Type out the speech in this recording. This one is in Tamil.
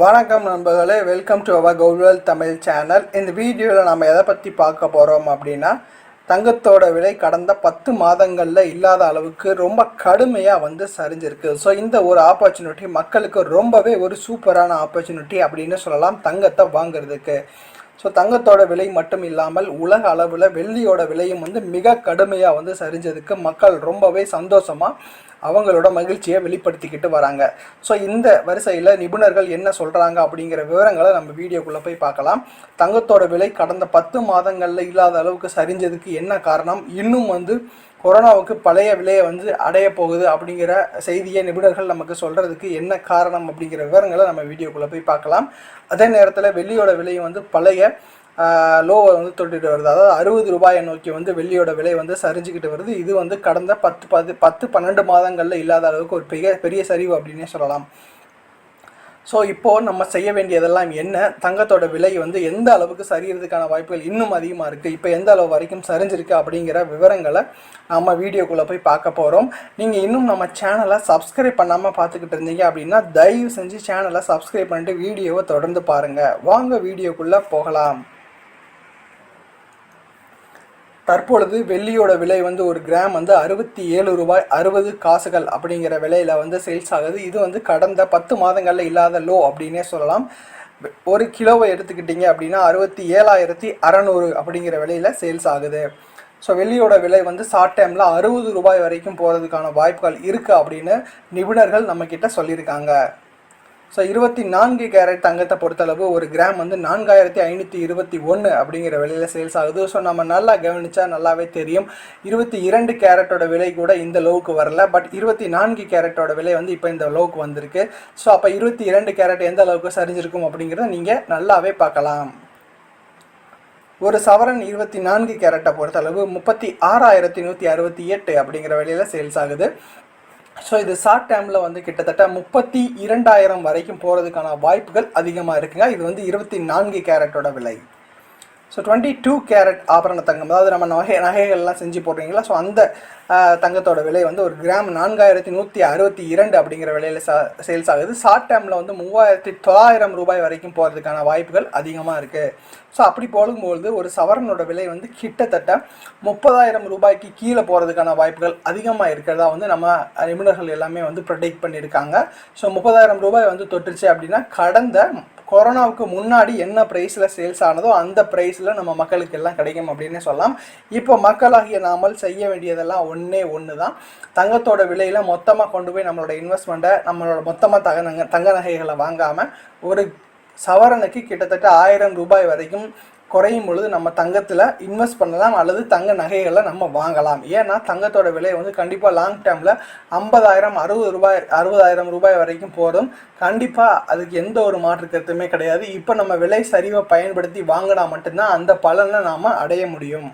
வணக்கம் நண்பர்களே, welcome to our Goldwell Tamil channel. இந்த வீடியோவில் நம்ம எதை பற்றி பார்க்க போகிறோம் அப்படின்னா, தங்கத்தோட விலை கடந்த 10 மாதங்களில் இல்லாத அளவுக்கு ரொம்ப கடுமையாக சரிஞ்சிருக்கு. ஸோ இந்த ஒரு ஆப்பர்ச்சுனிட்டி மக்களுக்கு ரொம்பவே ஒரு சூப்பரான ஆப்பர்ச்சுனிட்டி அப்படின்னு சொல்லலாம் தங்கத்தை வாங்குறதுக்கு. ஸோ தங்கத்தோட விலை மட்டும் இல்லாமல் உலக அளவில் வெள்ளியோட விலையும் மிக கடுமையாக சரிஞ்சதுக்கு மக்கள் ரொம்பவே சந்தோஷமாக அவங்களோட மகிழ்ச்சியை வெளிப்படுத்திக்கிட்டு வராங்க. ஸோ இந்த வரிசையில் நிபுணர்கள் என்ன சொல்கிறாங்க அப்படிங்கிற விவரங்களை நம்ம வீடியோக்குள்ளே போய் பார்க்கலாம். தங்கத்தோட விலை கடந்த 10 மாதங்களில் இல்லாத அளவுக்கு சரிஞ்சதுக்கு என்ன காரணம், இன்னும் கொரோனாவுக்கு பழைய விலையை அடைய போகுது அப்படிங்கிற செய்தியை நிபுணர்கள் நமக்கு சொல்கிறதுக்கு என்ன காரணம் அப்படிங்கிற விவரங்களை நம்ம வீடியோக்குள்ளே போய் பார்க்கலாம். அதே நேரத்தில் வெள்ளியோட விலையும் பழைய லோவை தொட்டுட்டு வருது. அதாவது 60 ரூபாயை நோக்கி வெள்ளியோட விலை சரிஞ்சுக்கிட்டு வருது. இது கடந்த 10-12 மாதங்களில் இல்லாத அளவுக்கு ஒரு பெரிய சரிவு அப்படின்னே சொல்லலாம். ஸோ இப்போது நம்ம செய்ய வேண்டியதெல்லாம் என்ன, தங்கத்தோட விலை எந்த அளவுக்கு சரியறதுக்கான வாய்ப்புகள் இன்னும் அதிகமாக இருக்குது, இப்போ எந்த அளவு வரைக்கும் சரிஞ்சிருக்கு அப்படிங்கிற விவரங்களை நம்ம வீடியோக்குள்ளே போய் பார்க்க போகிறோம். நீங்கள் இன்னும் நம்ம சேனலை சப்ஸ்கிரைப் பண்ணாமல் பார்த்துக்கிட்டு இருந்தீங்க அப்படின்னா தயவு செஞ்சு சேனலை சப்ஸ்கிரைப் பண்ணிட்டு வீடியோவை தொடர்ந்து பாருங்கள். வாங்க வீடியோக்குள்ளே போகலாம். தற்பொழுது வெள்ளியோட விலை ஒரு கிராம் 67 ரூபாய் 60 காசுகள் அப்படிங்கிற விலையில் சேல்ஸ் ஆகுது. இது கடந்த 10 மாதங்களில் இல்லாத லோ அப்படின்னே சொல்லலாம். ஒரு கிலோவை எடுத்துக்கிட்டிங்க அப்படின்னா 67,600 அப்படிங்கிற விலையில் சேல்ஸ் ஆகுது. ஸோ வெள்ளியோட விலை ஷார்ட் டைமில் 60 ரூபாய் வரைக்கும் போகிறதுக்கான வாய்ப்புகள் இருக்குது அப்படின்னு நிபுணர்கள் நம்மக்கிட்ட சொல்லியிருக்காங்க. ஸோ 24 கேரட் தங்கத்தை பொறுத்தளவு ஒரு கிராம் 4521 அப்படிங்கிற விலையில் சேல்ஸ் ஆகுது. ஸோ நம்ம நல்லா கவனித்தா நல்லாவே தெரியும், 22 கேரட்டோட விலை கூட இந்த லோவுக்கு வரல. பட் 24 கேரட்டோட விலை இப்போ இந்த லோவுக்கு வந்திருக்கு. ஸோ அப்போ 22 கேரட் எந்த அளவுக்கு சரிஞ்சிருக்கும் அப்படிங்கிறத நீங்கள் நல்லாவே பார்க்கலாம். ஒரு சவரன் 24 கேரட்டை பொறுத்தளவு 36,168 அப்படிங்கிற விலையில் சேல்ஸ் ஆகுது. ஸோ இது ஷார்ட் டைமில் கிட்டத்தட்ட 32,000 வரைக்கும் போகிறதுக்கான வாய்ப்புகள் அதிகமாக இருக்குங்க. இது 24 கேரட்டோட விலை. ஸோ 22 கேரட் ஆபரண தங்கம், அதாவது நம்ம நகைகள்லாம் செஞ்சு போடுறீங்களா, ஸோ அந்த தங்கத்தோட விலை ஒரு கிராம் 4,162 அப்படிங்கிற விலையில் சேல்ஸ் ஆகுது. ஷார்ட் டைமில் 3,900 ரூபாய் வரைக்கும் போகிறதுக்கான வாய்ப்புகள் அதிகமாக இருக்குது. ஸோ அப்படி போடும்போது ஒரு சவரனோட விலை கிட்டத்தட்ட 30,000 ரூபாய்க்கு கீழே போகிறதுக்கான வாய்ப்புகள் அதிகமாக இருக்கிறதா நம்ம நிபுணர்கள் எல்லாமே ப்ரெடிக்ட் பண்ணியிருக்காங்க. ஸோ 30,000 ரூபாய் தொட்டுருச்சு அப்படின்னா கடந்த கொரோனாவுக்கு முன்னாடி என்ன ப்ரைஸில் சேல்ஸ் ஆனதோ அந்த ப்ரைஸில் நம்ம மக்களுக்கு எல்லாம் கிடைக்கும் அப்படின்னு சொல்லலாம். இப்போ மக்களாகிய நாமல் செய்ய வேண்டியதெல்லாம் ஒன்று தான். தங்கத்தோட விலையில் மொத்தமாக கொண்டு போய் நம்மளோட இன்வெஸ்ட்மெண்ட்டை நம்மளோட மொத்தமாக தங்க நகைகளை வாங்காமல் ஒரு சவரனுக்கு கிட்டத்தட்ட 1000 ரூபாய் வரைக்கும் குறையும் பொழுது நம்ம தங்கத்தில் இன்வெஸ்ட் பண்ணலாம் அல்லது தங்க நகைகளை நம்ம வாங்கலாம். ஏன்னா தங்கத்தோட விலை கண்டிப்பாக லாங் டேர்மில் 50,000 60,000 ரூபாய் வரைக்கும் போதும். கண்டிப்பாக அதுக்கு எந்த ஒரு மாற்று கருத்துமே கிடையாது. இப்போ நம்ம விலை சரிவை பயன்படுத்தி வாங்கினா மட்டும்தான் அந்த பலனை நாம் அடைய முடியும்.